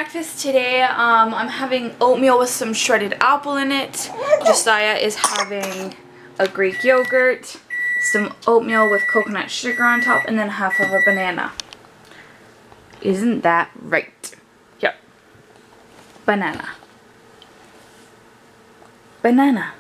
breakfast today, I'm having oatmeal with some shredded apple in it. Josiah is having a Greek yogurt, some oatmeal with coconut sugar on top, and then half of a banana. Isn't that right? Yep. Banana. Banana.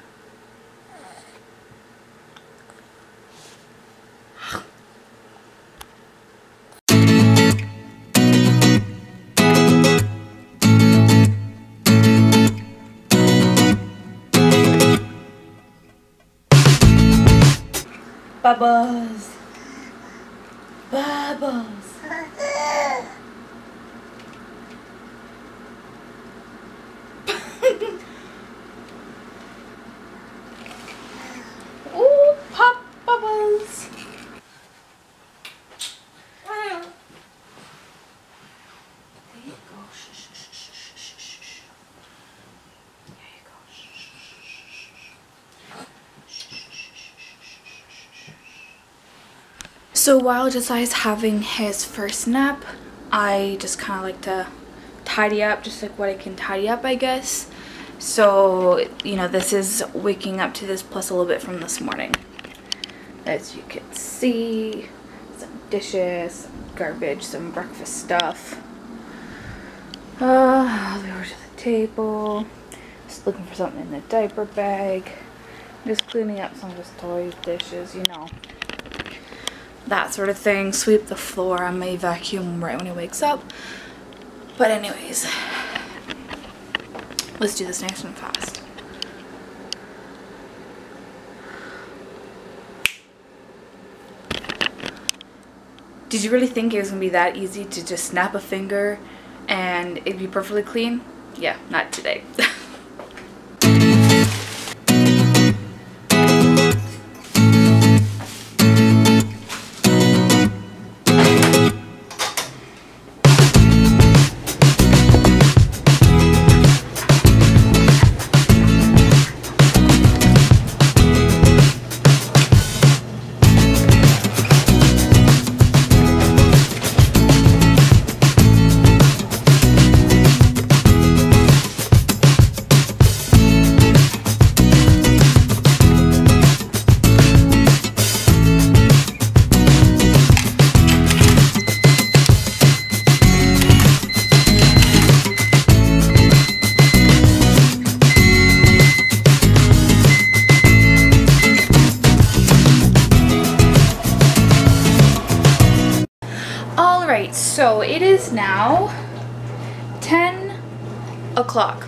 Bubbles. Bubbles. Ooh, pop bubbles. There you go. There you go. So while Josiah's having his first nap, I just kind of like to tidy up, just like what I can tidy up, I guess. So, you know, this is waking up to this plus a little bit from this morning. As you can see, some dishes, some garbage, some breakfast stuff. All the way over to the table. Just looking for something in the diaper bag. Just cleaning up some of his toys, dishes, you know. That sort of thing. Sweep the floor. I may vacuum right when he wakes up. But anyways, let's do this nice and fast. Did you really think it was going to be that easy to just snap a finger and it'd be perfectly clean? Yeah, not today. Alright, so it is now 10 o'clock,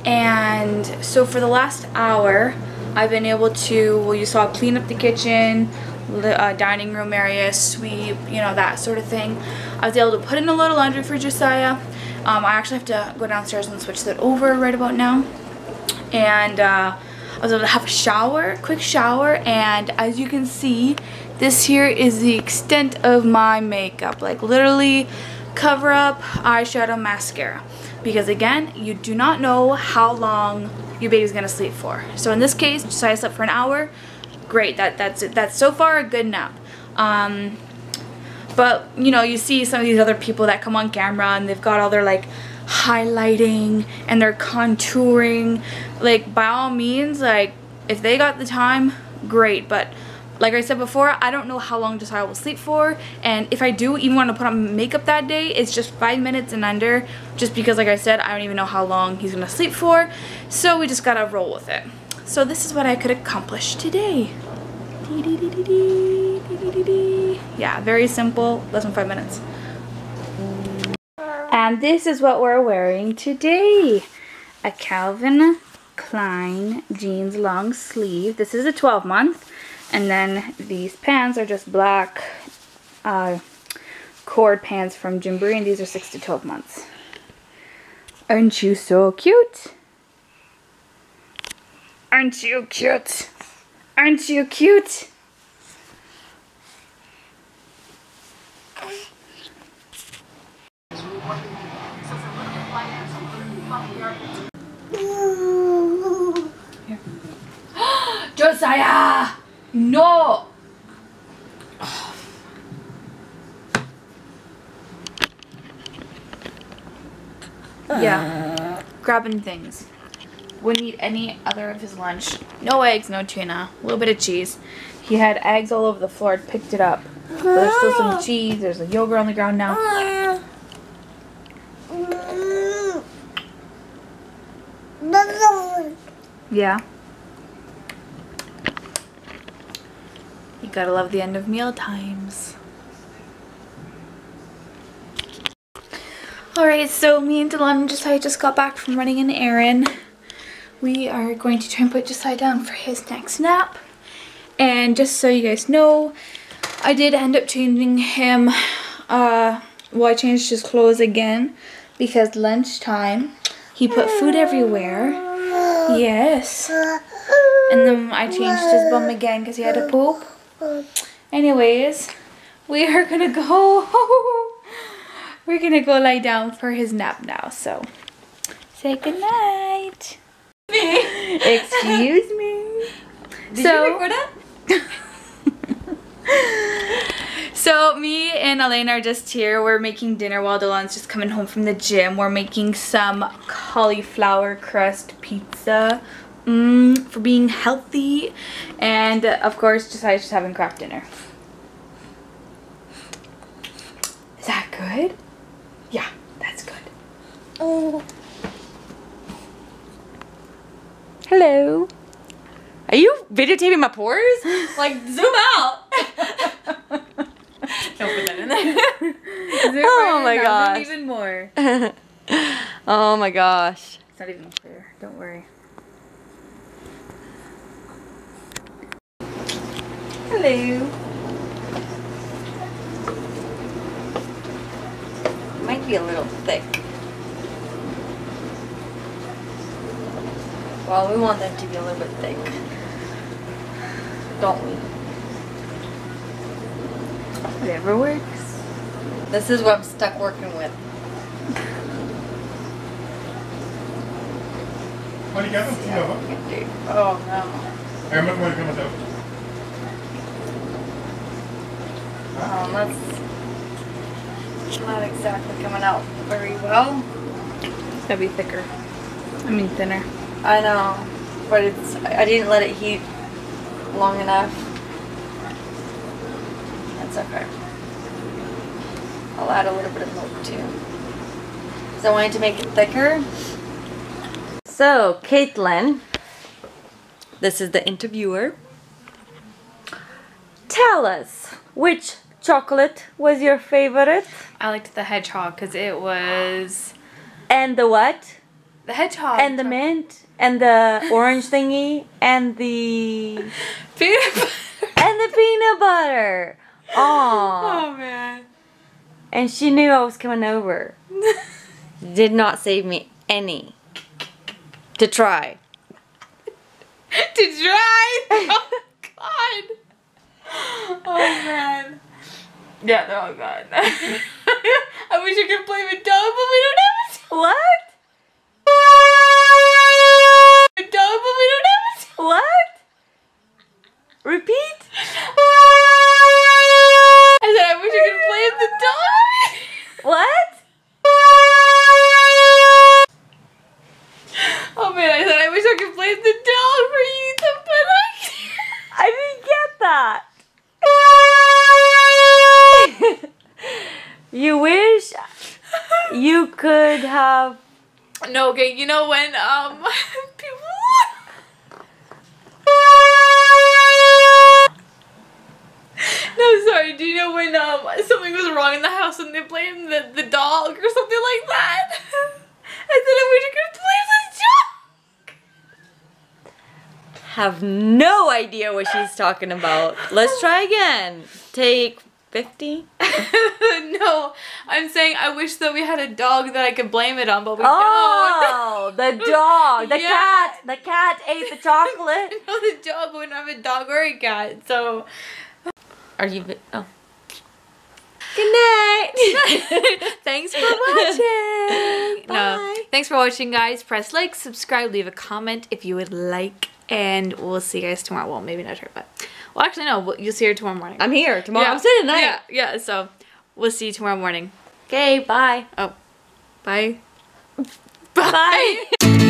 and so for the last hour I've been able to, well, you saw, clean up the kitchen, the dining room area, sweep, you know, that sort of thing. I was able to put in a little laundry for Josiah. I actually have to go downstairs and switch that over right about now, and I was able to have a shower, quick shower, and as you can see, this here is the extent of my makeup, like literally cover up, eyeshadow, mascara, because again, you do not know how long your baby's gonna sleep for. So in this case, Josiah slept for an hour. Great, that's so far a good nap. But you know, you see some of these other people that come on camera and they've got all their like highlighting and they're contouring. Like, by all means, like, if they got the time, great, but like I said before, I don't know how long Josiah will sleep for, and if I do even want to put on makeup that day, it's just 5 minutes and under, just because, like I said, I don't even know how long he's gonna sleep for, so we just gotta roll with it. So this is what I could accomplish today. Yeah, very simple, less than 5 minutes. And this is what we're wearing today. A Calvin Klein jeans long sleeve. This is a 12-month. And then these pants are just black cord pants from Gymboree, and these are 6 to 12 months. Aren't you so cute? Aren't you cute? Aren't you cute? Here. Josiah! No! Yeah, grabbing things. Wouldn't eat any other of his lunch. No eggs, no tuna. A little bit of cheese. He had eggs all over the floor. I picked it up. But there's still some cheese. There's a yogurt on the ground now. Yeah. You gotta love the end of meal times. Alright, so me and Delon just got back from running an errand. We are going to try and put Josiah down for his next nap. And just so you guys know, I did end up changing him. I changed his clothes again because lunchtime he put food everywhere. Yes. And then I changed his bum again because he had to poop. Anyways, we are gonna go. We're gonna go lie down for his nap now. So say goodnight. Excuse me. Did you record it? So me and Elena are just here. We're making dinner while Delon's just coming home from the gym. We're making some cauliflower crust pizza for being healthy. And of course, Josiah's just having craft dinner. Is that good? Yeah, that's good. Oh. Hello. Are you videotaping my pores? Like, zoom out. Don't put that in there. Oh my gosh. Even more. Oh my gosh. It's not even clear. Don't worry. Hello. Might be a little thick. Well, we want them to be a little bit thick. Don't we? Whatever works. This is what I'm stuck working with. What do you got? Oh no. That's not exactly coming out very well. It's gotta be thicker. I mean thinner. I know, but I didn't let it heat long enough. That's okay. I'll add a little bit of milk too. So I wanted to make it thicker. So, Caitlin, this is the interviewer. Tell us, which chocolate was your favorite? I liked the hedgehog because it was... And the what? The hedgehog. And the mint. And the orange thingy. And the... Peanut butter. And the peanut butter. Aww. Oh, man. And she knew I was coming over. Did not save me any. To try. To try? Oh, God. Oh, man. Yeah, they're all gone. I wish I could play with dog, but we don't have a dog. What? A dog, but we don't have a dog. What? Repeat? I said I wish I could play with the dog. What? Oh man, I said I wish I could play with the dog for you, but I can't. I didn't get that. You wish you could have... No, okay, you know when people... No, sorry, do you know when something was wrong in the house and they blamed the dog or something like that? I said I wish I could play with the dog. Have no idea what she's talking about. Let's try again. Take 50. No, I'm saying I wish that we had a dog that I could blame it on, but we Oh, don't. the dog. The Yeah. cat. The cat ate the chocolate. No, the dog. We don't have a dog or a cat, so... Are you... Oh. Good night. Thanks for watching. Bye. No, thanks for watching, guys. Press like, subscribe, leave a comment if you would like, and we'll see you guys tomorrow. Well, maybe not her, but well, actually, no. You'll see her tomorrow morning. I'm here tomorrow. Yeah. I'm staying tonight. Yeah. So we'll see you tomorrow morning. Okay, bye. Oh, bye. Bye.